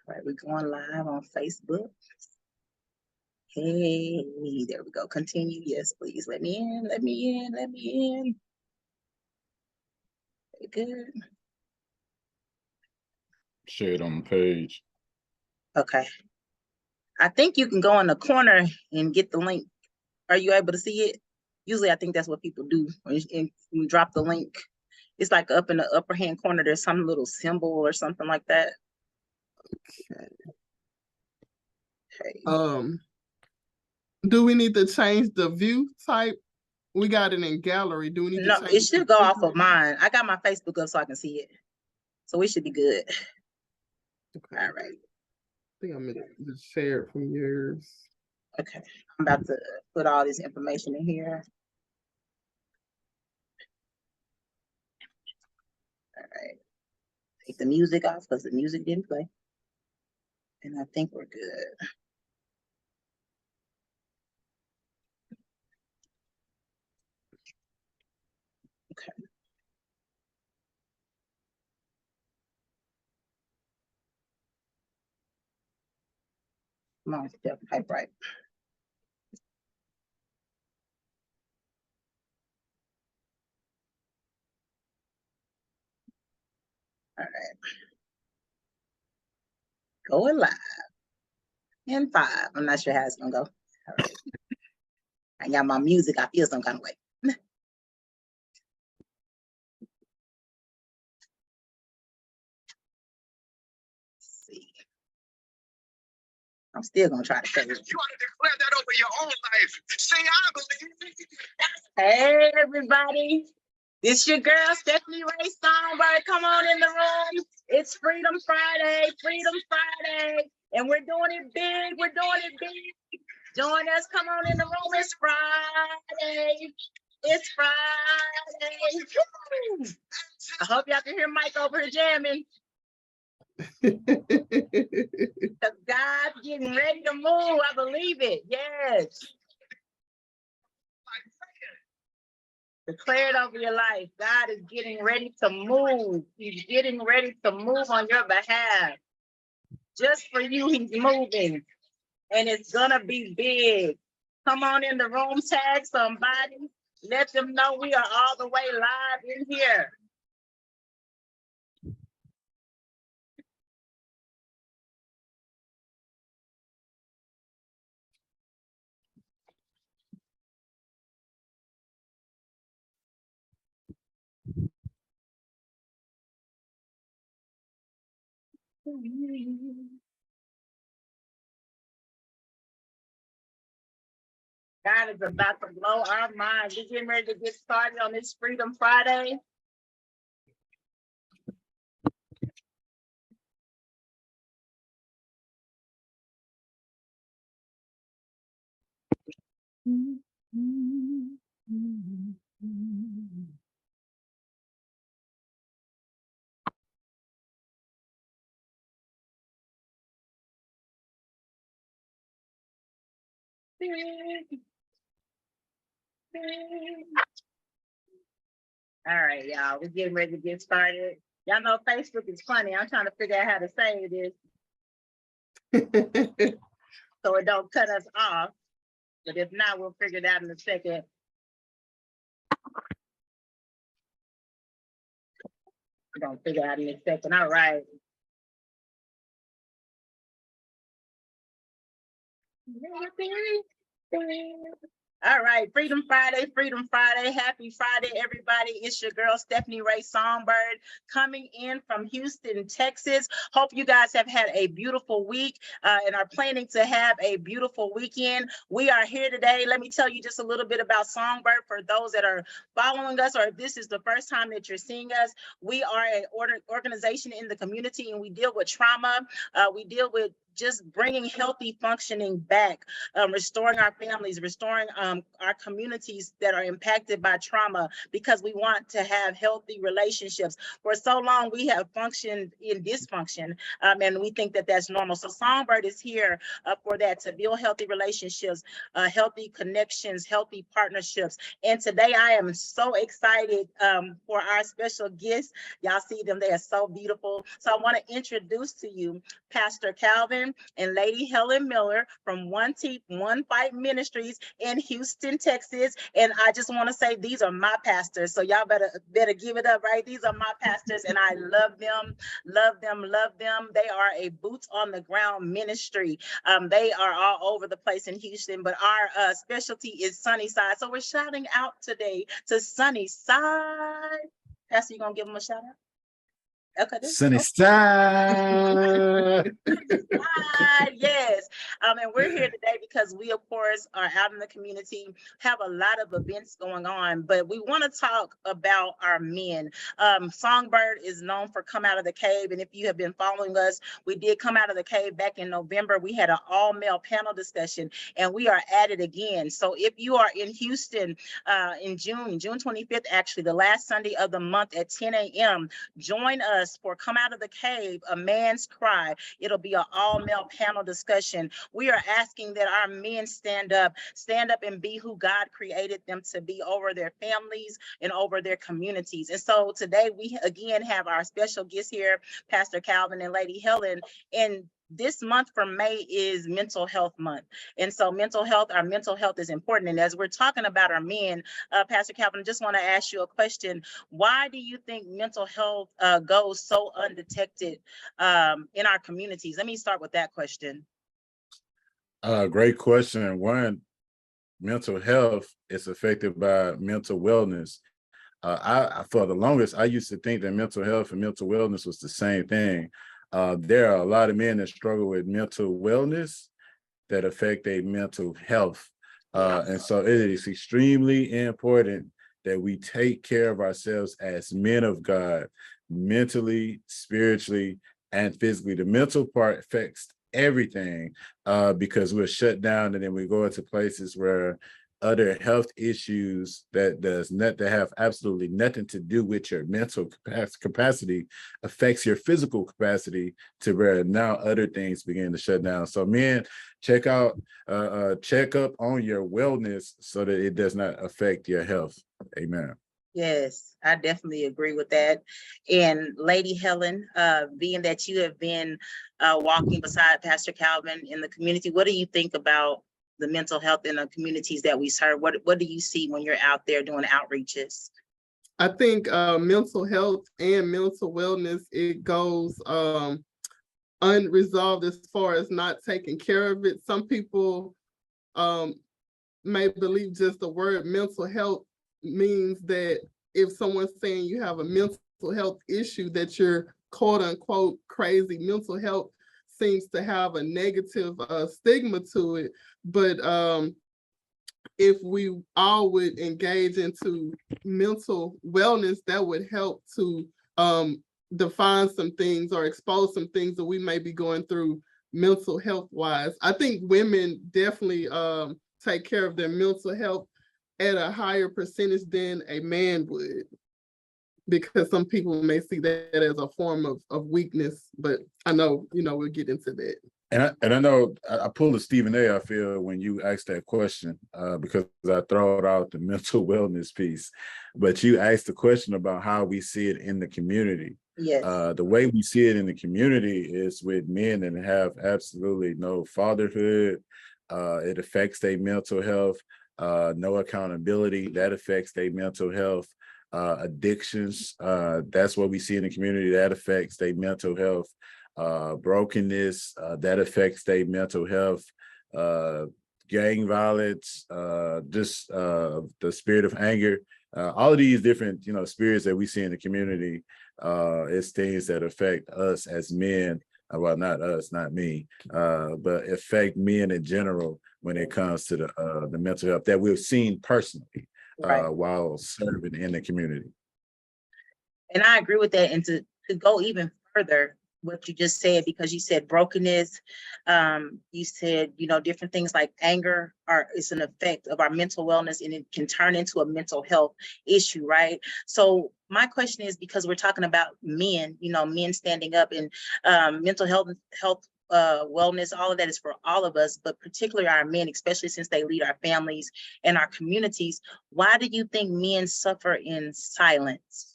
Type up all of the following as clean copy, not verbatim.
All right, we're going live on Facebook. Hey, there we go. Continue. Yes, please. Let me in. Let me in. Let me in. Very good. Share it on the page. Okay. I think you can go in the corner and get the link. Are you able to see it? Usually I think that's what people do. When you drop the link, it's like up in the upper hand corner, there's some little symbol or something like that. Okay. Okay. Do we need to change the view type? We got it in gallery. Do we need to No, change it should go off of mine. I got my Facebook up so I can see it. So we should be good. Okay. All right. I think I'm gonna just share it from yours. Okay. I'm about to put all this information in here. All right. Take the music off because the music didn't play. And I think we're good. Okay. Come on, Steph, type right. All right. Going live in 5. I'm not sure how it's gonna go. All right. I got my music. I feel some kind of way. Let's see. I'm still gonna try to say it. You ought to declare that over your own life. Say, I believe. Hey, everybody. This your girl, Stephanie Ray Songbird. Come on in the room. It's Freedom Friday, Freedom Friday. And we're doing it big. We're doing it big. Join us. Come on in the room. It's Friday. It's Friday. Woo! I hope y'all can hear Mike over here jamming. Because God's getting ready to move. I believe it. Yes. Declare it over your life. God is getting ready to move. He's getting ready to move on your behalf. Just for you, he's moving. And it's gonna be big. Come on in the room, tag somebody. Let them know we are all the way live in here. God is about to blow our minds. We're getting ready to get started on this Freedom Friday. All right, y'all, we're getting ready to get started. Y'all know Facebook is funny. I'm trying to figure out how to say this so it don't cut us off. But if not, we'll figure it out in a second. We're gonna figure it out in a second. All right. All right, Freedom Friday, Freedom Friday. Happy Friday, everybody. It's your girl, Stephanie Ray Songbird, coming in from Houston, Texas. Hope you guys have had a beautiful week and are planning to have a beautiful weekend. We are here today. Let me tell you just a little bit about Songbird for those that are following us, or if this is the first time that you're seeing us. We are an organization in the community, and we deal with trauma. We deal with just bringing healthy functioning back, restoring our families, restoring our communities that are impacted by trauma, because we want to have healthy relationships. For so long, we have functioned in dysfunction, and we think that that's normal. So Songbird is here for that, to build healthy relationships, healthy connections, healthy partnerships. And today I am so excited for our special guests. Y'all see them, they are so beautiful. So I want to introduce to you Pastor Calvin and Lady Helen Miller from 1Fight Ministries in Houston, Texas. And I just want to say, these are my pastors. So y'all better give it up, right? These are my pastors, and I love them, love them, love them. They are a boots on the ground ministry. They are all over the place in Houston, but our specialty is Sunnyside. So we're shouting out today to Sunnyside. Pastor, you gonna give them a shout out? Okay. Sunny side. Yes. And we're here today because we, of course, are out in the community, have a lot of events going on, but we want to talk about our men. Songbird is known for Come Out of the Cave. And if you have been following us, we did Come Out of the Cave back in November. We had an all-male panel discussion, and we are at it again. So if you are in Houston in June 25th, actually, the last Sunday of the month at 10 a.m., join us for Come Out of the Cave, A Man's Cry. It'll be an all-male panel discussion. We are asking that our men stand up and be who God created them to be over their families and over their communities. And so today we again have our special guests here, Pastor Calvin and Lady Helen. And this month for May is Mental Health Month. And so our mental health is important. And as we're talking about our men, Pastor Calvin, I just want to ask you a question. Why do you think mental health goes so undetected in our communities? Let me start with that question. Great question. One, mental health is affected by mental wellness. I for the longest, I used to think that mental health and mental wellness was the same thing. There are a lot of men that struggle with mental wellness that affect their mental health. And so it is extremely important that we take care of ourselves as men of God, mentally, spiritually, and physically. The mental part affects everything because we're shut down, and then we go into places where other health issues that have absolutely nothing to do with your mental capacity affects your physical capacity, to where now other things begin to shut down. So men, check up on your wellness so that it does not affect your health. Amen. Yes, I definitely agree with that. And Lady Helen, being that you have been walking beside Pastor Calvin in the community, what do you think about the mental health in the communities that we serve? What do you see when you're out there doing outreaches? I think mental health and mental wellness, it goes unresolved as far as not taking care of it. Some people may believe just the word mental health means that if someone's saying you have a mental health issue, that you're quote unquote crazy. Mental health seems to have a negative stigma to it. But if we all would engage into mental wellness, that would help to define some things or expose some things that we may be going through mental health wise. I think women definitely take care of their mental health at a higher percentage than a man would, because some people may see that as a form of weakness, but I know, we'll get into that. And I know I pulled a Stephen A. I feel when you asked that question because I throw out the mental wellness piece, but you asked the question about how we see it in the community. Yes. The way we see it in the community is with men that have absolutely no fatherhood. It affects their mental health. No accountability, that affects their mental health. Addictions, that's what we see in the community, that affects their mental health. Brokenness, that affects their mental health. Gang violence, just the spirit of anger, all of these different spirits that we see in the community is things that affect us as men. Well, not us, not me, but affect men in general when it comes to the mental health that we've seen personally, Right. while serving in the community. And I agree with that. And to go even further, what you just said, because you said brokenness, you said, different things like anger is an effect of our mental wellness, and it can turn into a mental health issue, right? So my question is, because we're talking about men, men standing up, and mental health wellness, all of that is for all of us, but particularly our men, especially since they lead our families and our communities. Why do you think men suffer in silence?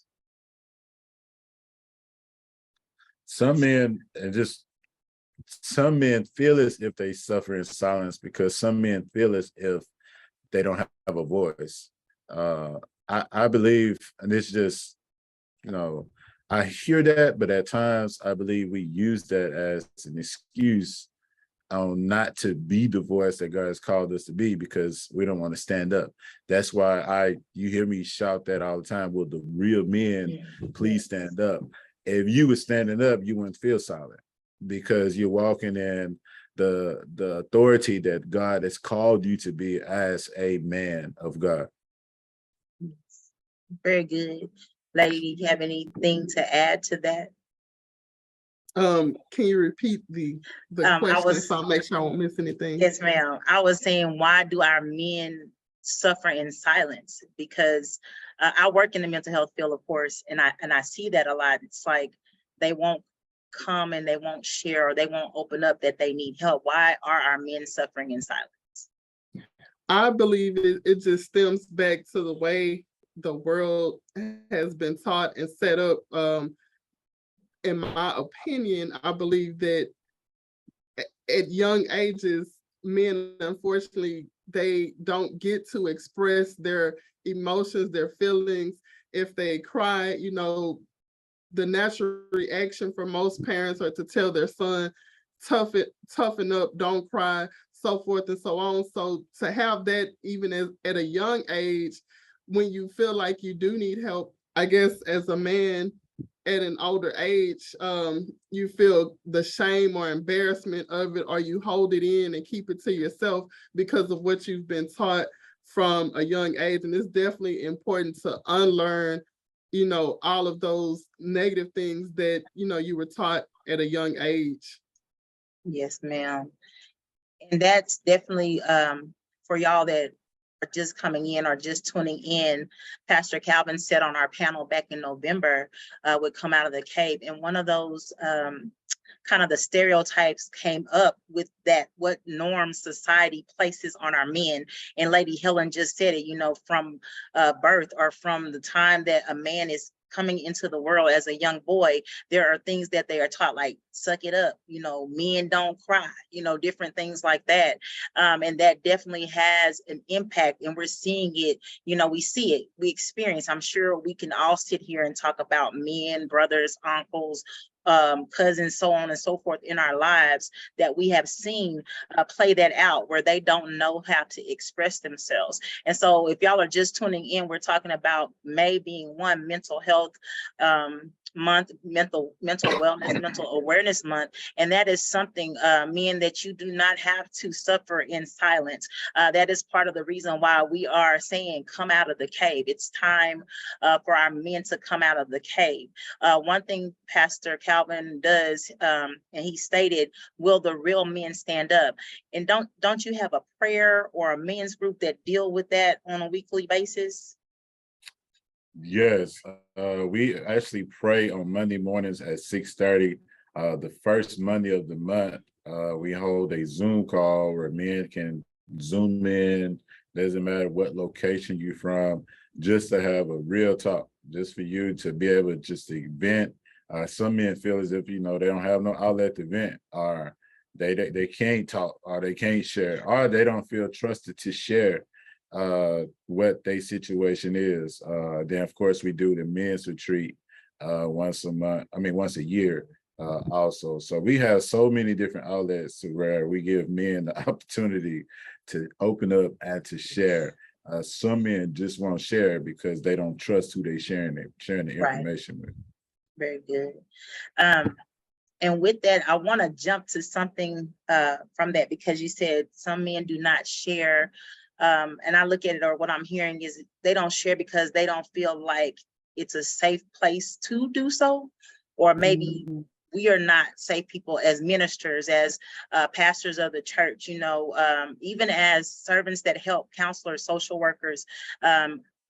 Some men feel as if they suffer in silence because some men feel as if they don't have a voice. I believe, and it's just, I hear that, but at times I believe we use that as an excuse not to be the voice that God has called us to be, because we don't want to stand up. That's why you hear me shout that all the time. Will the real men please stand up? If you were standing up, you wouldn't feel silent, because you're walking in the authority that God has called you to be as a man of God. Very good. Lady, do you have anything to add to that? Can you repeat the question so I'll make sure I won't miss anything? Yes, ma'am. I was saying, why do our men suffer in silence? Because I work in the mental health field, of course, and I see that a lot. It's like they won't come and they won't share, or they won't open up that they need help. Why are our men suffering in silence? I believe it just stems back to the way the world has been taught and set up. In my opinion, I believe that at young ages, men, unfortunately, they don't get to express their emotions, their feelings. If they cry, the natural reaction for most parents are to tell their son, toughen up, don't cry, so forth and so on. So to have that even at a young age, when you feel like you do need help, I guess as a man at an older age, you feel the shame or embarrassment of it, or you hold it in and keep it to yourself because of what you've been taught from a young age. And it's definitely important to unlearn, all of those negative things that, you were taught at a young age. Yes, ma'am. And that's definitely for y'all that are just coming in or just tuning in. Pastor Calvin said on our panel back in November, would come out of the cave. And one of those kind of the stereotypes came up with that, what norms society places on our men. And Lady Helen just said it, from birth, or from the time that a man is coming into the world as a young boy, there are things that they are taught, like suck it up, men don't cry, different things like that. And that definitely has an impact, and we're seeing it, we see it, we experience. I'm sure we can all sit here and talk about men, brothers, uncles, cousins, so on and so forth in our lives that we have seen play that out, where they don't know how to express themselves. And so if y'all are just tuning in, we're talking about May being one mental health month, mental wellness, mental awareness month. And that is something, men, that you do not have to suffer in silence. That is part of the reason why we are saying, come out of the cave. It's time for our men to come out of the cave. One thing Pastor Calvin does, and he stated, will the real men stand up? And don't you have a prayer or a men's group that deal with that on a weekly basis? Yes, we actually pray on Monday mornings at 6:30. The first Monday of the month, we hold a Zoom call where men can Zoom in, doesn't matter what location you're from, just to have a real talk, just for you to be able just to vent. Some men feel as if, they don't have no outlet to vent, or they can't talk, or they can't share, or they don't feel trusted to share what their situation is. Then of course we do the men's retreat once a year also. So we have so many different outlets to where we give men the opportunity to open up and to share. Some men just won't share because they don't trust who they sharing the information with. Very good. And with that, I want to jump to something from that, because you said some men do not share. And I look at it, or what I'm hearing is they don't share because they don't feel like it's a safe place to do so, or maybe we are not safe people as ministers, as pastors of the church, you know, even as servants that help, counselors, social workers,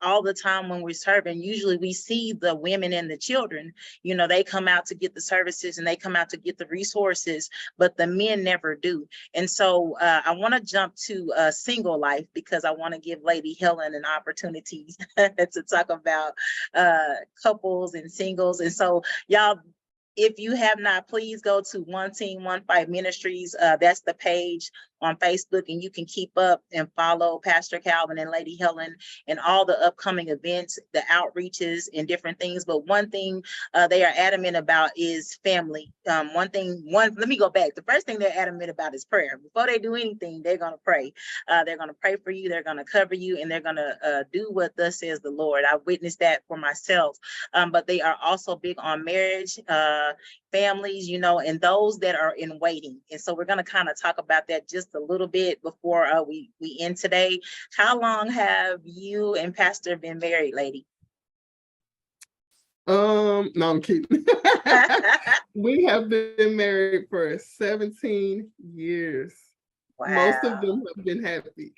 all the time when we're serving, usually we see the women and the children, you know, they come out to get the services and they come out to get the resources, but the men never do. And so I want to jump to single life, because I want to give Lady Helen an opportunity to talk about couples and singles. And so y'all, if you have not, please go to One Team, 1Fight Ministries. That's the page on Facebook, and you can keep up and follow Pastor Calvin and Lady Helen and all the upcoming events, the outreaches and different things. But one thing they are adamant about is family. Let me go back. The first thing they're adamant about is prayer. Before they do anything, they're going to pray. They're going to pray for you. They're going to cover you, and they're going to do what thus says the Lord. I witnessed that for myself. But they are also big on marriage, families, you know, and those that are in waiting. And so we're going to kind of talk about that just a little bit before we end today. How long have you and Pastor been married, lady? No, I'm kidding. We have been married for 17 years. Wow. Most of them have been happy.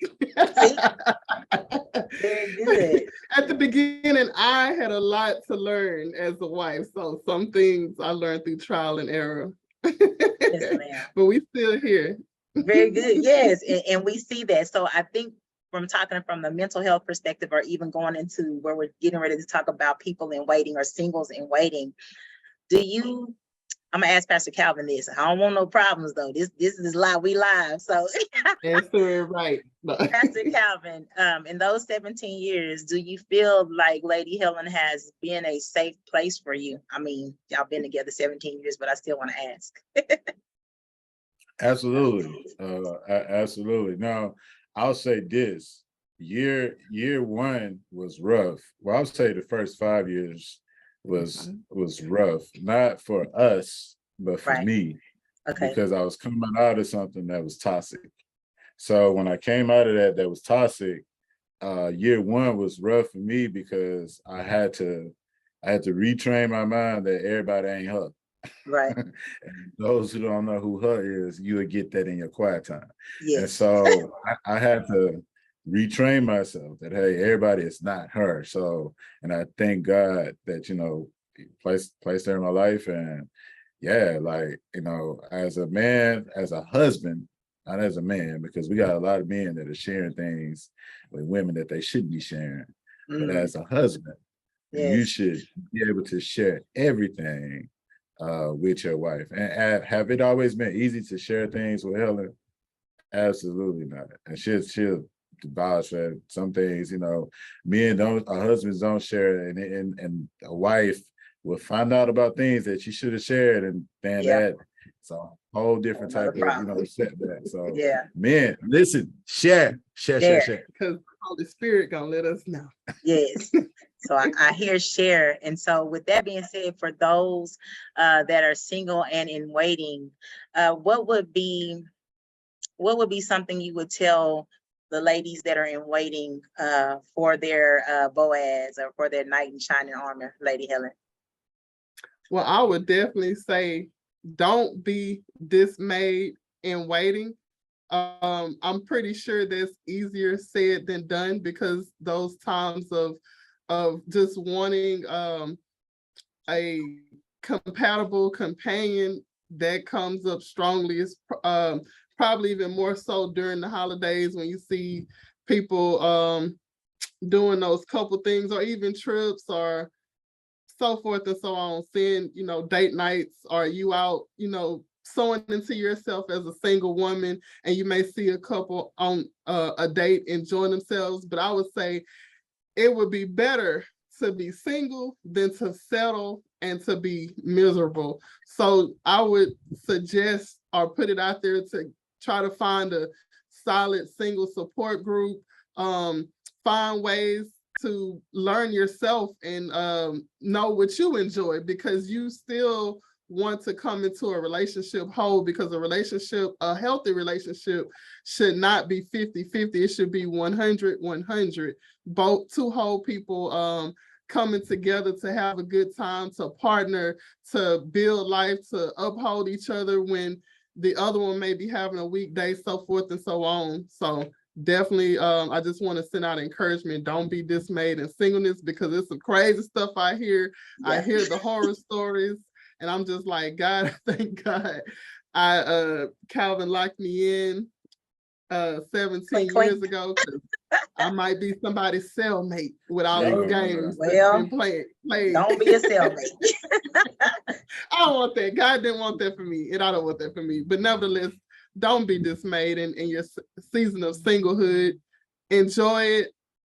Very good. At the beginning, I had a lot to learn as a wife. So some things I learned through trial and error. Yes, ma'am. But we still here. Very good. Yes. And we see that. So I think from talking from the mental health perspective, or even going into where we're getting ready to talk about people in waiting or singles in waiting, I'm gonna ask Pastor Calvin this. I don't want no problems though. This is live. We live. So Answer it right. Pastor Calvin, in those 17 years, do you feel like Lady Helen has been a safe place for you? I mean, y'all been together 17 years, but I still want to ask. Absolutely. Absolutely. Now, I'll say this. Year one was rough. Well, I'll say the first 5 years was rough, not for us, but for me, because I was coming out of something that was toxic. So when I came out of that was toxic, year one was rough for me because I had to retrain my mind that everybody ain't her. Right. And those who don't know who her is, you would get that in your quiet time. Yes. And so I had to retrain myself that, hey, everybody is not her. So, and I thank God that, you know, placed her in my life. And yeah, like, you know, as a man, as a husband, not as a man, because we got a lot of men that are sharing things with women that they shouldn't be sharing. But as a husband, you should be able to share everything with your wife. And have it always been easy to share things with Helen? Absolutely not. And she'll vouch for some things, you know, our husbands don't share, and a wife will find out about things that you should have shared, and then that's a whole different type of, you know, setback. So men, listen, share. Because the Holy Spirit gonna let us know. Yes. So I hear share. And so with that being said, for those that are single and in waiting, what would be something you would tell the ladies that are in waiting for their Boaz or for their knight in shining armor, Lady Helen? Well, I would definitely say, don't be dismayed in waiting. I'm pretty sure that's easier said than done, because those times of just wanting a compatible companion, that comes up strongly. It's probably even more so during the holidays when you see people doing those couple things, or even trips or so forth and so on, seeing, you know, date nights, or you out, you know, sewing into yourself as a single woman, and you may see a couple on a date enjoying themselves. But I would say it would be better to be single than to settle and to be miserable. So I would suggest, or put it out there, to try to find a solid single support group, find ways to learn yourself and know what you enjoy, because you still want to come into a relationship whole, because a healthy relationship should not be 50-50. It should be 100-100. Both two whole people coming together to have a good time, to partner, to build life, to uphold each other when the other one may be having a weak day, so forth and so on. So definitely, I just want to send out encouragement. Don't be dismayed in singleness, because there's some crazy stuff I hear. I hear the horror stories, and I'm just like, God, thank God. Calvin locked me in 17 years ago. I might be somebody's cellmate with all these games that's been played. Don't be a cellmate. I don't want that. God didn't want that for me, and I don't want that for me. But nevertheless, don't be dismayed in your season of singlehood. Enjoy it,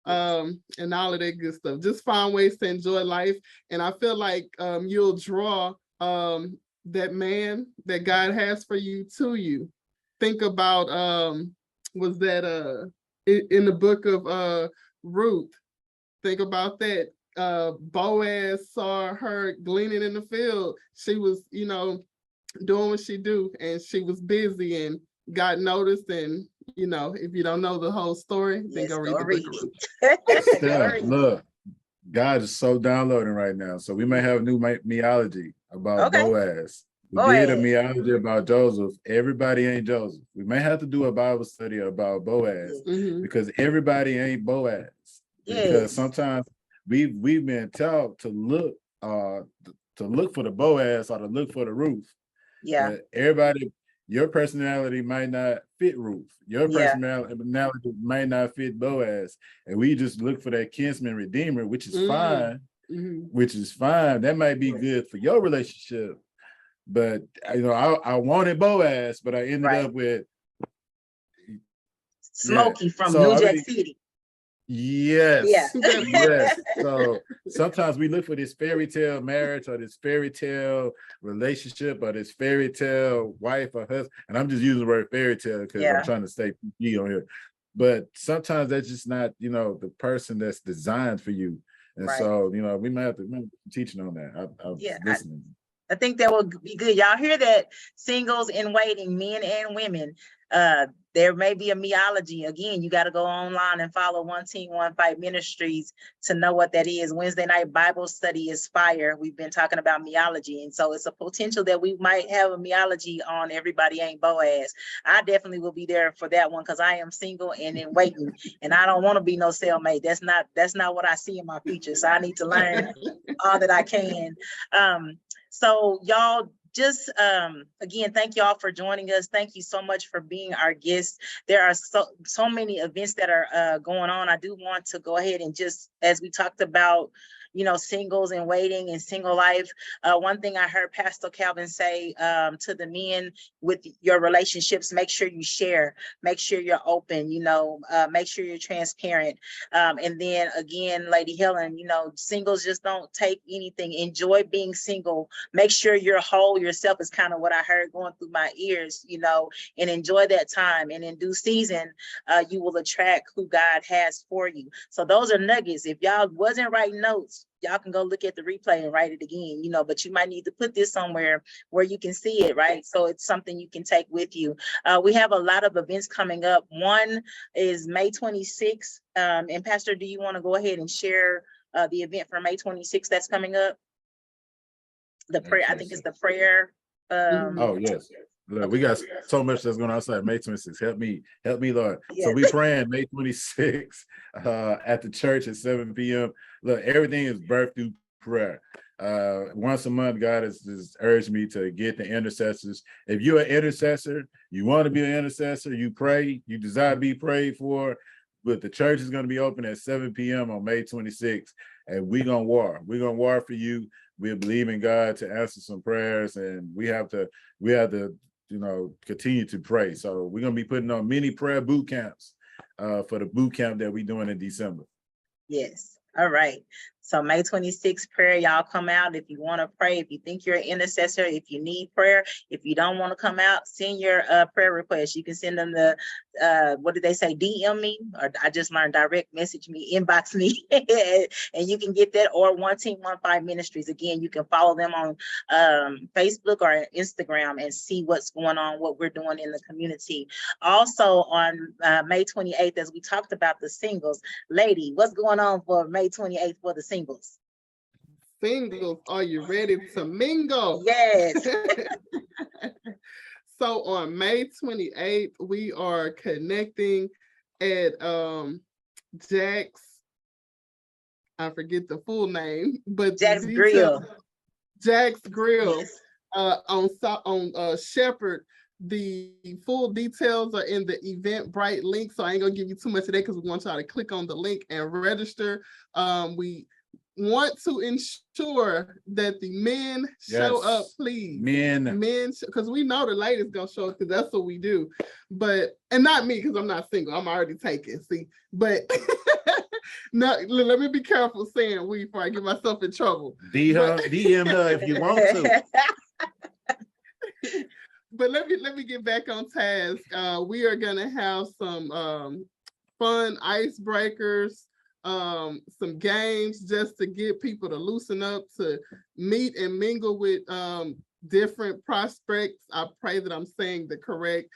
and all of that good stuff. Just find ways to enjoy life. And I feel like you'll draw that man that God has for you to you. Think about was that in the book of Ruth. Think about that. Boaz saw her gleaning in the field. She was, doing what she do, and she was busy and got noticed. And if you don't know the whole story, then go read the book of Ruth. Look, God is so downloading right now. So we may have a new meology about Boaz. We did a meology about Joseph. Everybody ain't Joseph. We may have to do a Bible study about Boaz, because everybody ain't Boaz. Because sometimes we've been taught to look for the Boaz or to look for the Ruth. Yeah. But everybody, your personality might not fit Ruth. Your personality might not fit Boaz. And we just look for that kinsman redeemer, which is fine. Which is fine. That might be good for your relationship. But I wanted Boaz, but I ended up with Smokey from New Jack City. Yes. Yes. So sometimes we look for this fairy tale marriage or this fairy tale relationship or this fairy tale wife or husband. And I'm just using the word fairy tale because I'm trying to stay PG on here. But sometimes that's just not, the person that's designed for you. And so, we might have to be teaching on that. I'm listening. I think that will be good. Y'all hear that? Singles in waiting, men and women. There may be a meology. Again, you got to go online and follow 1Fight Ministries to know what that is. Wednesday night Bible study is fire. We've been talking about meology. And so it's a potential that we might have a meology on Everybody Ain't Boaz. I definitely will be there for that one because I am single and in waiting. And I don't want to be no cellmate. That's not what I see in my future. So I need to learn all that I can. So y'all, just again, thank y'all for joining us. Thank you so much for being our guests. There are so many events that are going on. I do want to go ahead and just, as we talked about, singles and waiting and single life. One thing I heard Pastor Calvin say to the men with your relationships, make sure you share, make sure you're open, make sure you're transparent. And then again, Lady Helen, singles just don't take anything. Enjoy being single. Make sure you're whole yourself is kind of what I heard going through my ears, and enjoy that time. And in due season, you will attract who God has for you. So those are nuggets. If y'all wasn't writing notes, y'all can go look at the replay and write it again, but you might need to put this somewhere where you can see it, right? So it's something you can take with you. We have a lot of events coming up. One is May 26th. And Pastor, do you want to go ahead and share the event for May 26th that's coming up? The prayer, I think it's the prayer. Oh, yes. Look, we got so much that's going on outside May 26th. Help me, Lord. Yes. So we praying May 26th at the church at 7 p.m. Look, everything is birthed through prayer. Once a month, God has urged me to get the intercessors. If you're an intercessor, you want to be an intercessor, you pray, you desire to be prayed for, but the church is going to be open at 7 p.m. on May 26th, and we're going to war. We're going to war for you. We believe in God to answer some prayers, and we have to continue to pray. So we're going to be putting on many prayer boot camps for the boot camp that we're doing in December. Yes. All right. So May 26th prayer, y'all come out if you want to pray, if you think you're an intercessor, if you need prayer. If you don't want to come out, send your prayer request. You can send them the, what did they say, DM me, or I just learned direct message me, inbox me, and you can get that, or 1Fight Ministries. Again, you can follow them on Facebook or Instagram and see what's going on, what we're doing in the community. Also on May 28th, as we talked about the singles, lady, what's going on for May 28th for the singles? Singles, are you ready to mingle? Yes. So on May 28th, we are connecting at Jack's, I forget the full name, but the Jack's details, Grill. Jack's Grill Yes. on Shepherd. The full details are in the Eventbrite link, so I ain't gonna give you too much of that because we want y'all to click on the link and register. We want to ensure that the men show up, Yes. please. Men. Because we know the ladies gonna show up because that's what we do. But and not me because I'm not single. I'm already taken. See, but no, let me be careful saying we before I get myself in trouble. DM her if you want to. But let me get back on task. We are gonna have some fun icebreakers, some games just to get people to loosen up, to meet and mingle with different prospects. I pray that I'm saying the correct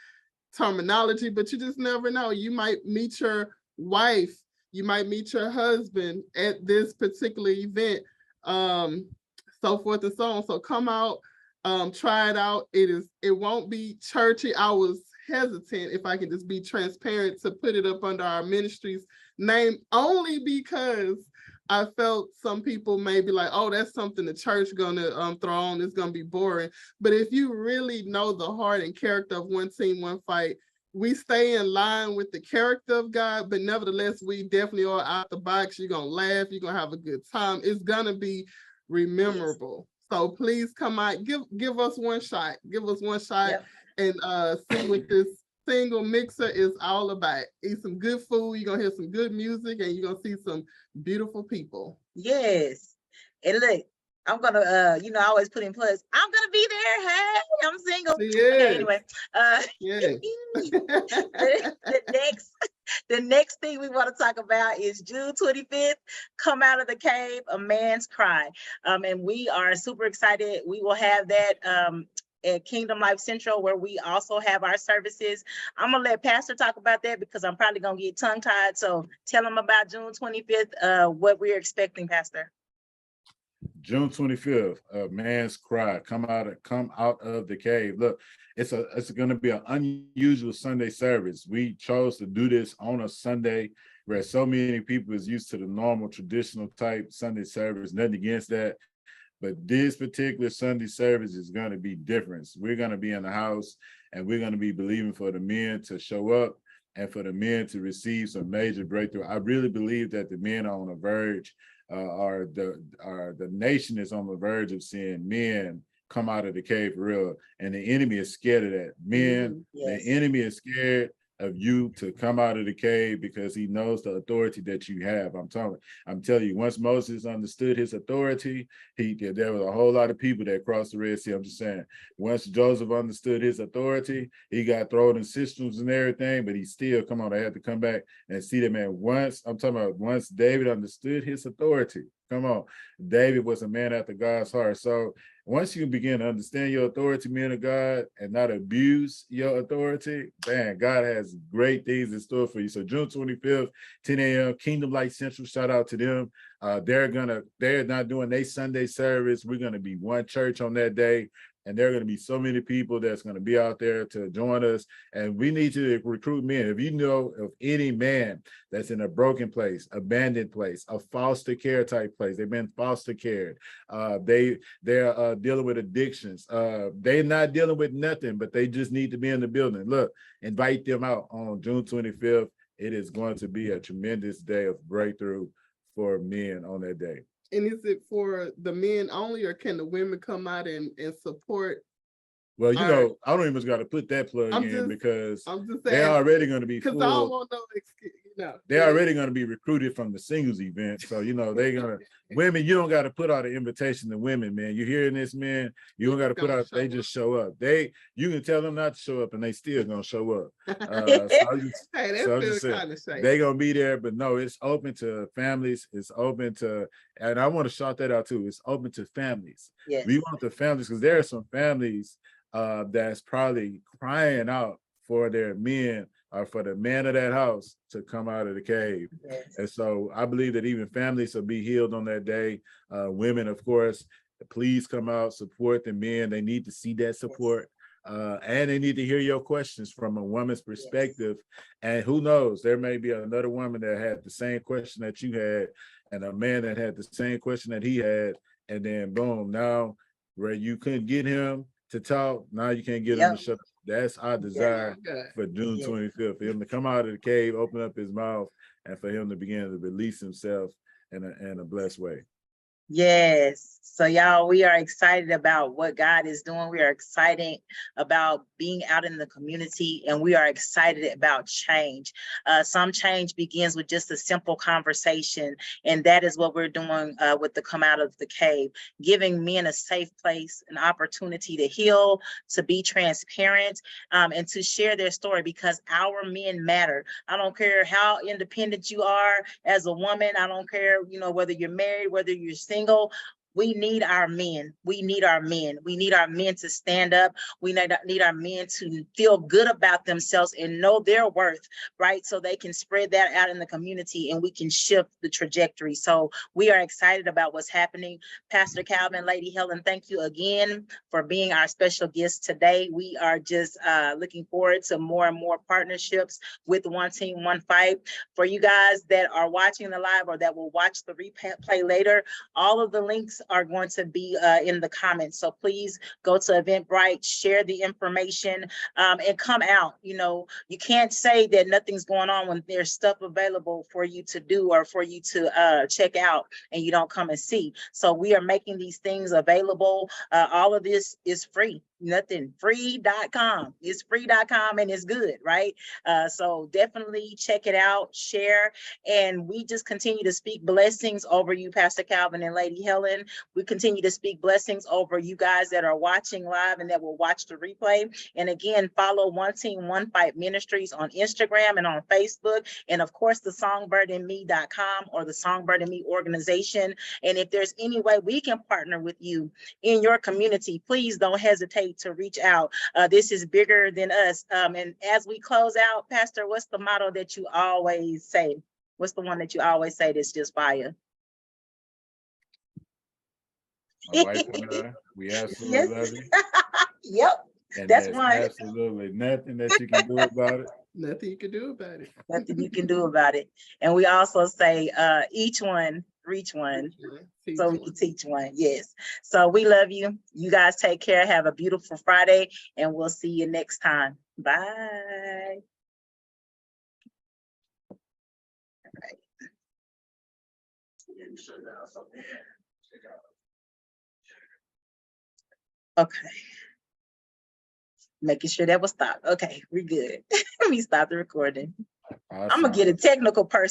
terminology, but you just never know. You might meet your wife, you might meet your husband at this particular event, so forth and so on. So come out. Try it out. It won't be churchy. I was hesitant, if I can just be transparent, to put it up under our ministry's name, only because I felt some people may be like, oh, that's something the church gonna throw on, it's gonna be boring. But if you really know the heart and character of One Team, One Fight, we stay in line with the character of God, but nevertheless, we definitely are out the box. You're gonna laugh, you're gonna have a good time. It's gonna be memorable. So please come out, give us one shot. Give us one shot. Yep. And see what this single mixer is all about. Eat some good food, you're gonna hear some good music, and you're gonna see some beautiful people. Yes. And look, I'm gonna I always put in plus, I'm gonna be there. Hey, I'm single. Yes. Okay, anyway. Yes. The next thing we want to talk about is June 25th, Come Out of the Cave, A Man's Cry. And we are super excited. We will have that at Kingdom Life Central, where we also have our services. I'm gonna let Pastor talk about that because I'm probably gonna get tongue-tied. So tell them about June 25th, what we're expecting, Pastor. June 25th, A Man's Cry, come out of the cave. Look, it's going to be an unusual Sunday service. We chose to do this on a Sunday where so many people is used to the normal traditional type Sunday service. Nothing against that, but this particular Sunday service is going to be different. We're going to be in the house and we're going to be believing for the men to show up and for the men to receive some major breakthrough. I really believe that the men are on the verge. The nation is on the verge of seeing men come out of the cave for real, and the enemy is scared of that. Men, yes. The enemy is scared of you to come out of the cave because he knows the authority that you have. I'm telling you, once Moses understood his authority, there was a whole lot of people that crossed the Red Sea. I'm just saying, once Joseph understood his authority, he got thrown in systems and everything, but he still, I had to come back and see that, man. Once David understood his authority, David was a man after God's heart. So once you begin to understand your authority, men of God, and not abuse your authority, man, God has great things in store for you. So June 25th, 10 a.m., Kingdom Light Central, shout out to them. They're not doing their Sunday service. We're going to be one church on that day. And there are going to be so many people that's going to be out there to join us. And we need to recruit men. If you know of any man that's in a broken place, abandoned place, a foster care type place, they've been foster cared, they're dealing with addictions. They're not dealing with nothing, but they just need to be in the building. Look, invite them out on June 25th. It is going to be a tremendous day of breakthrough for men on that day. And is it for the men only, or can the women come out and support? Well, I don't even got to put that plug in because they're already going to be full. Because I don't want no excuse, They're already going to be recruited from the singles event. So, they're going to, women, you don't got to put out an invitation to women, man. You hearing this, man? You don't got to put out, they just show up. You can tell them not to show up and they still going to show up. They're going to be there, but no, it's open to families. It's open to, and I want to shout that out too. It's open to families. Yes. We want the families because there are some families that's probably crying out for their men or for the man of that house to come out of the cave. Yes. And so I believe that even families will be healed on that day. Women, of course, please come out, support the men. They need to see that support. And they need to hear your questions from a woman's perspective. And who knows, there may be another woman that had the same question that you had, and a man that had the same question that he had. And then boom, now where you couldn't get him to talk, now you can't get him to shut up. That's our desire for June 25th, for him to come out of the cave, open up his mouth, and for him to begin to release himself in a blessed way. Yes. So y'all, we are excited about what God is doing. We are excited about being out in the community, and we are excited about change. Some change begins with just a simple conversation, and that is what we're doing with the Come Out of the Cave, giving men a safe place, an opportunity to heal, to be transparent, and to share their story, because our men matter. I don't care how independent you are as a woman. I don't care, whether you're married, whether you're single. We need our men. We need our men. We need our men to stand up. We need our men to feel good about themselves and know their worth, right? So they can spread that out in the community and we can shift the trajectory. So we are excited about what's happening. Pastor Calvin, Lady Helen, thank you again for being our special guest today. We are just looking forward to more and more partnerships with One Team, One Fight. For you guys that are watching the live or that will watch the replay later, all of the links are going to be in the comments. So please go to Eventbrite, share the information, and come out. You can't say that nothing's going on when there's stuff available for you to do or for you to check out and you don't come and see. So we are making these things available. All of this is free. Nothing, free.com. It's free.com and it's good, right? So definitely check it out, share, and we just continue to speak blessings over you, Pastor Calvin and Lady Helen. We continue to speak blessings over you guys that are watching live and that will watch the replay. And again, follow One Team, One Fight Ministries on Instagram and on Facebook. And of course, the songbirdanme.com or the Songbird and Me organization. And if there's any way we can partner with you in your community, please don't hesitate to reach out. This is bigger than us. And as we close out, Pastor, what's the motto that you always say? What's the one that you always say that's just fire? My wife and I, we absolutely love you. Yep. And That's there's one. absolutely nothing that you can do about it. Nothing you can do about it. Nothing you can do about it. And we also say each one, reach one, so we can teach one. Yes. So we love you. You guys take care. Have a beautiful Friday, and we'll see you next time. Bye. All right. Okay. Making sure that was stopped. Okay, we're good. Let me stop the recording. Awesome. I'm gonna get a technical person.